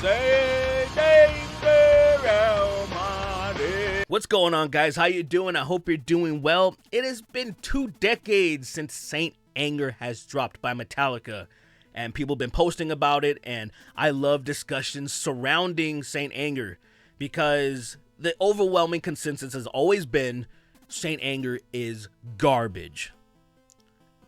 Saint Anger Almighty. What's going on, guys? How you doing? I hope you're doing well. It has been 2 decades since Saint Anger has dropped by Metallica, and people have been posting about it, and I love discussions surrounding Saint Anger because the overwhelming consensus has always been Saint Anger is garbage.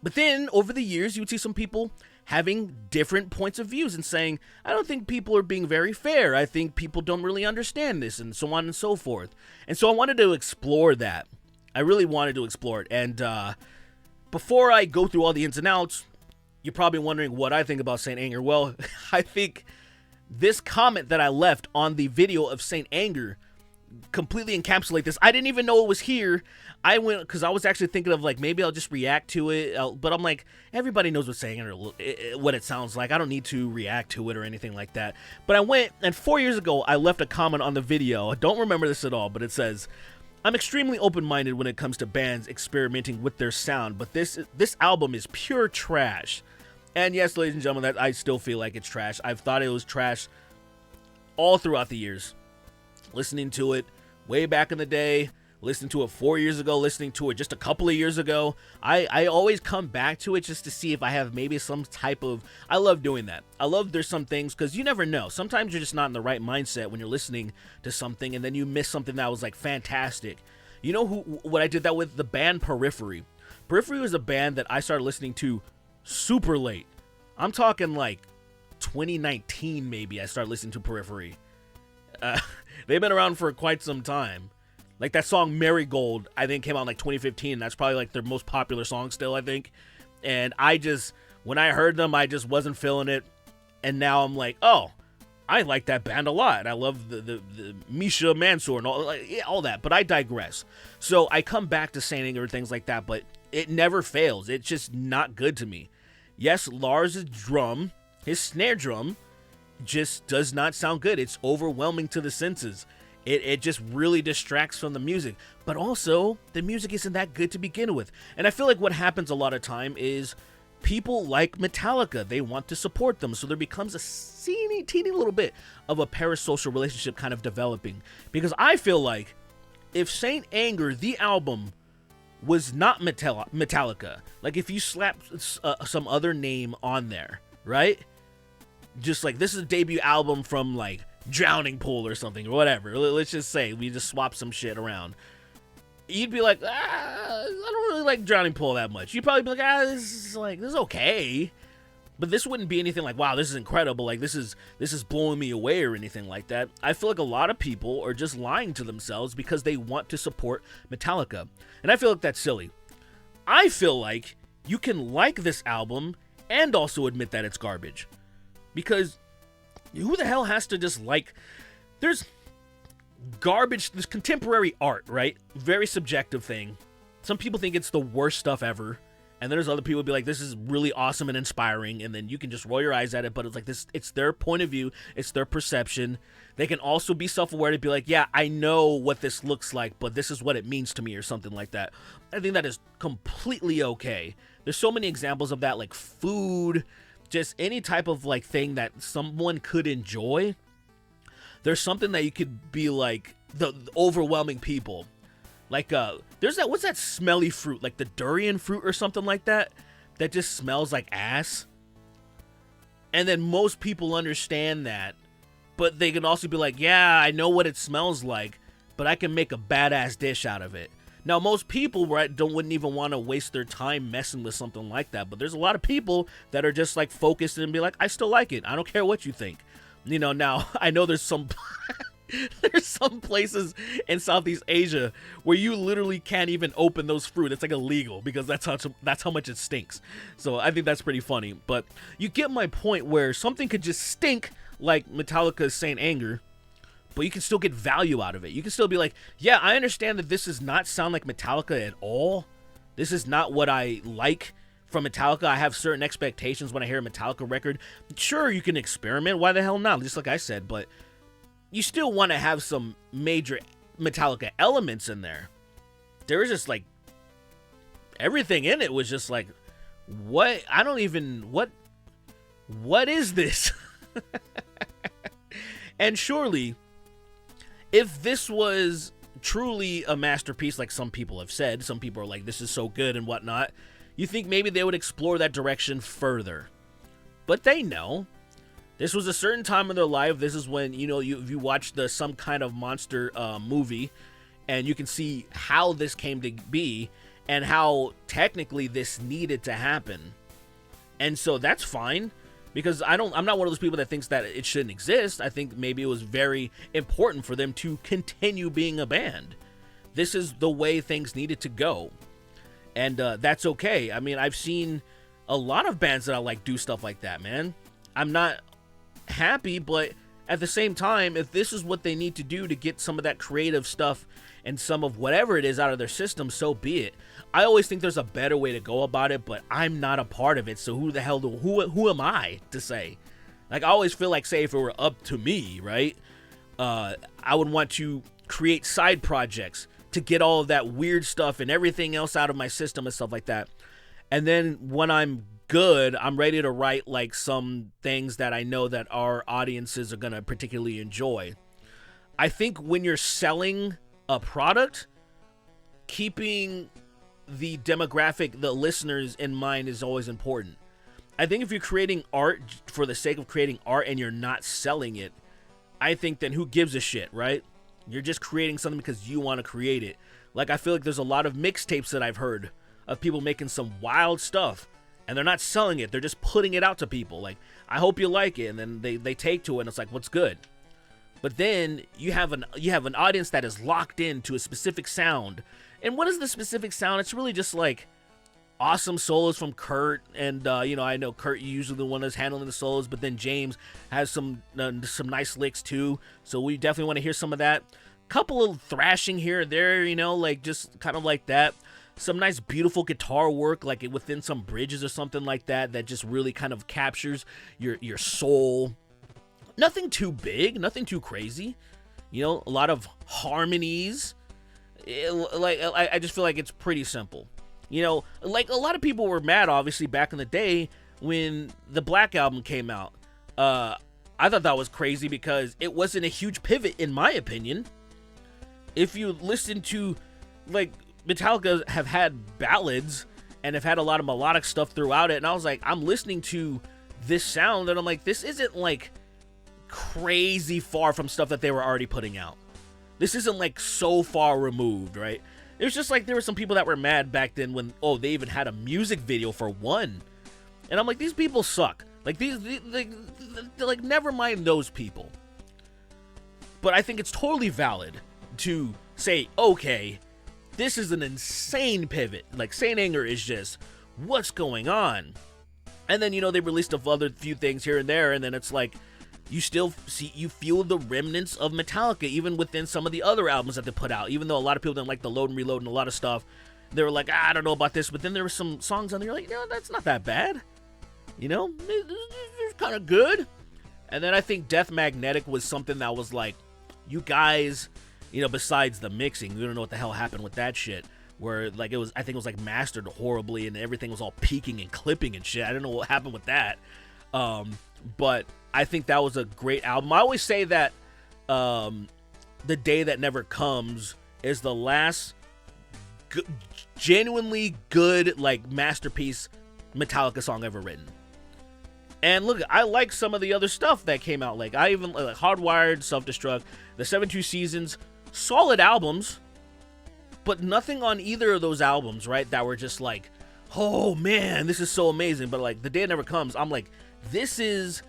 But then, over the years, you would see some people having different points of views and saying, I don't think people are being very fair. I think people don't really understand this, and so on and so forth. And so I wanted to explore that. I really wanted to explore it. And before I go through all the ins and outs, you're probably wondering what I think about Saint Anger. Well, I think this comment that I left on the video of Saint Anger completely encapsulate this. I didn't even know it was here. I went because I was actually thinking of like maybe I'll just react to it, but I'm like, everybody knows what Saint Anger, what it sounds like. I don't need to react to it or anything like that. But I went, and 4 years ago I left a comment on the video. I don't remember this at all, but it says, I'm extremely open-minded when it comes to bands experimenting with their sound, but this album is pure trash. And yes, ladies and gentlemen, that I still feel like it's trash. I've thought it was trash all throughout the years. Listening to it way back in the day, listening to it 4 years ago, listening to it just a couple of years ago. I always come back to it just to see if I have maybe some type of, I love doing that. I love there's some things, because you never know. Sometimes you're just not in the right mindset when you're listening to something, and then you miss something that was like fantastic. You know what I did that with? The band Periphery. Periphery was a band that I started listening to super late. I'm talking like 2019 maybe I started listening to Periphery. They've been around for quite some time. Like that song Marigold, I think came out in like 2015. That's probably like their most popular song still, I think. And when I heard them, I just wasn't feeling it. And now I'm like, oh, I like that band a lot. I love the Misha Mansour and all that. But I digress. So I come back to Saint Anger and things like that, but it never fails. It's just not good to me. Yes, Lars' drum, his snare drum, just does not sound good. It's overwhelming to the senses. It just really distracts from the music. But also, the music isn't that good to begin with. And I feel like what happens a lot of time is people like Metallica. They want to support them. So there becomes a teeny little bit of a parasocial relationship kind of developing. Because I feel like if Saint Anger, the album, was not Metallica, like if you slap some other name on there, right? Just like this is a debut album from like Drowning Pool or something or whatever. Let's just say we just swap some shit around. You'd be like, I don't really like Drowning Pool that much. You'd probably be like, this is okay. But this wouldn't be anything like, wow, this is incredible. Like this is blowing me away or anything like that. I feel like a lot of people are just lying to themselves because they want to support Metallica. And I feel like that's silly. I feel like you can like this album and also admit that it's garbage. Because who the hell has to just like, there's garbage, there's contemporary art, right? Very subjective thing. Some people think it's the worst stuff ever. And there's other people who be like, this is really awesome and inspiring. And then you can just roll your eyes at it. But it's like this, it's their point of view. It's their perception. They can also be self-aware to be like, yeah, I know what this looks like, but this is what it means to me or something like that. I think that is completely okay. There's so many examples of that, like food, just any type of like thing that someone could enjoy. There's something that you could be like the overwhelming people. Like there's that, what's that smelly fruit? Like the durian fruit or something like that just smells like ass. And then most people understand that, but they can also be like, yeah, I know what it smells like, but I can make a badass dish out of it. Now, most people wouldn't even want to waste their time messing with something like that. But there's a lot of people that are just like focused and be like, I still like it. I don't care what you think. You know, now I know there's some places in Southeast Asia where you literally can't even open those fruit. It's like illegal because that's how much it stinks. So I think that's pretty funny. But you get my point where something could just stink like Metallica's Saint Anger, but you can still get value out of it. You can still be like, yeah, I understand that this does not sound like Metallica at all. This is not what I like from Metallica. I have certain expectations when I hear a Metallica record. Sure, you can experiment. Why the hell not? Just like I said, but you still want to have some major Metallica elements in there. There was just like, everything in it was just like, what? I don't even, what is this? And surely, if this was truly a masterpiece, like some people have said, some people are like, this is so good and whatnot, you think maybe they would explore that direction further. But they know. This was a certain time in their life. This is when, you watch some kind of monster movie, and you can see how this came to be and how technically this needed to happen. And so that's fine, because I'm not one of those people that thinks that it shouldn't exist. I think maybe it was very important for them to continue being a band. This is the way things needed to go. And that's okay. I mean, I've seen a lot of bands that I like do stuff like that, man. I'm not happy, but at the same time, if this is what they need to do to get some of that creative stuff and some of whatever it is out of their system, so be it. I always think there's a better way to go about it, but I'm not a part of it, so who am I to say? Like, I always feel like, say, if it were up to me, right, I would want to create side projects to get all of that weird stuff and everything else out of my system and stuff like that. And then when I'm good, I'm ready to write like some things that I know that our audiences are going to particularly enjoy. I think when you're selling a product, keeping the demographic, the listeners in mind is always important. I think if you're creating art for the sake of creating art and you're not selling it, I think then who gives a shit, right? You're just creating something because you want to create it. Like, I feel like there's a lot of mixtapes that I've heard of people making some wild stuff, and they're not selling it. They're just putting it out to people. Like, I hope you like it. And then they take to it, and it's like, what's good? But then you have an audience that is locked into a specific sound. And what is the specific sound? It's really just like awesome solos from Kurt. And, I know Kurt usually the one that's handling the solos, but then James has some nice licks too. So we definitely want to hear some of that. Couple of thrashing here or there, like just kind of like that. Some nice, beautiful guitar work, like within some bridges or something like that, that just really kind of captures your soul. Nothing too big, nothing too crazy. A lot of harmonies. I just feel like it's pretty simple. Like a lot of people were mad, obviously, back in the day when the Black Album came out. I thought that was crazy because it wasn't a huge pivot, in my opinion. If you listen to, like, Metallica have had ballads and have had a lot of melodic stuff throughout it, and I was like, I'm listening to this sound and I'm like, this isn't like crazy far from stuff that they were already putting out. This isn't like so far removed, right? It was just like there were some people that were mad back then when they even had a music video for one, and I'm like, these people suck. Like like never mind those people. But I think it's totally valid to say, okay, this is an insane pivot. Like, Saint Anger is just, what's going on? And then, they released a few things here and there, and then it's like, you feel the remnants of Metallica, even within some of the other albums that they put out. Even though a lot of people didn't like the Load and Reload and a lot of stuff, they were like, I don't know about this, but then there were some songs on there, like, that's not that bad. It's kind of good. And then I think Death Magnetic was something that was like, you guys, besides the mixing, we don't know what the hell happened with that shit. Where, like, I think it was like mastered horribly and everything was all peaking and clipping and shit. I don't know what happened with that. But I think that was a great album. I always say that The Day That Never Comes is the last genuinely good, like, masterpiece Metallica song ever written. And look, I like some of the other stuff that came out. Like, I even like Hardwired, Self-Destruct, The 72 Seasons, solid albums, but nothing on either of those albums, right, that were just like, oh man, this is so amazing. But like The Day It Never Comes, I'm like, this is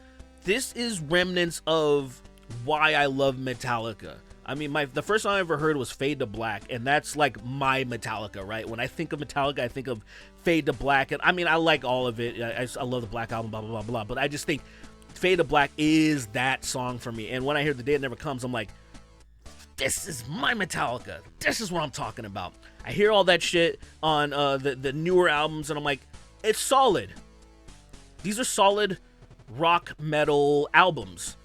remnants of why I love Metallica. I mean, the first song I ever heard was Fade to Black, and that's like my Metallica, right? When I think of Metallica, I think of Fade to Black, and I mean, I like all of it. I love the Black Album, blah, blah, blah, blah, but I just think Fade to Black is that song for me. And when I hear The Day It Never Comes, I'm like, this is my Metallica. This is what I'm talking about. I hear all that shit on the newer albums, and I'm like, it's solid. These are solid rock metal albums.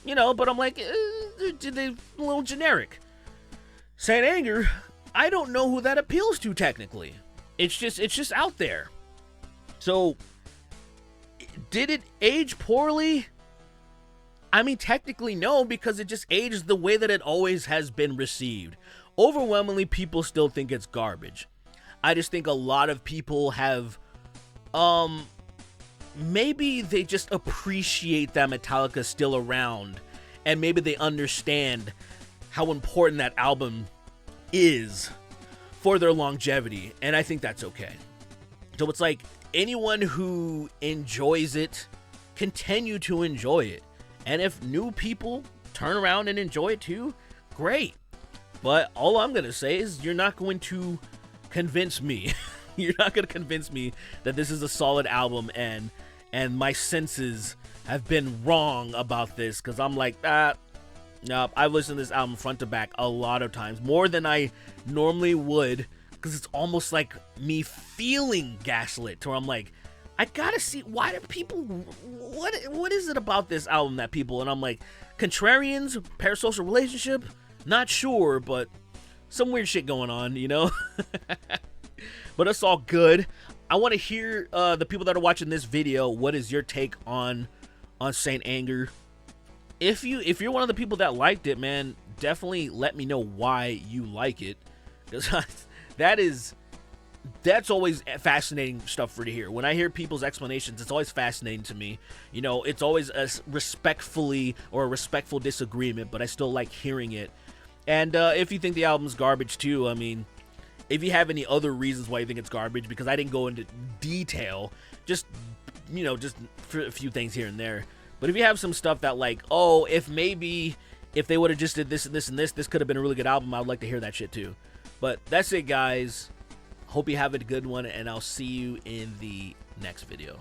But I'm like, they're a little generic. Saint Anger, I don't know who that appeals to technically. It's just out there. So, did it age poorly? I mean, technically no, because it just aged the way that it always has been received. Overwhelmingly, people still think it's garbage. I just think a lot of people have, maybe they just appreciate that Metallica's still around, and maybe they understand how important that album is for their longevity, and I think that's okay. So it's like, anyone who enjoys it, continue to enjoy it. And if new people turn around and enjoy it too, great. But all I'm going to say is you're not going to convince me. You're not going to convince me that this is a solid album and my senses have been wrong about this, because I'm like, no, I've listened to this album front to back a lot of times, more than I normally would, because it's almost like me feeling gaslit, where I'm like, I gotta see, why do people, what is it about this album that people, and I'm like, contrarians, parasocial relationship, not sure, but some weird shit going on, you know? But it's all good. I want to hear the people that are watching this video, what is your take on Saint Anger? If you're one of the people that liked it, man, definitely let me know why you like it, because that's always fascinating stuff for to hear. When I hear people's explanations, it's always fascinating to me. You know, it's always a respectful disagreement, but I still like hearing it. And if you think the album's garbage too, I mean, if you have any other reasons why you think it's garbage, because I didn't go into detail, just for a few things here and there. But if you have some stuff that, like, oh, if they would have just did this and this and this could have been a really good album, I would like to hear that shit too. But that's it, guys. Hope you have a good one, and I'll see you in the next video.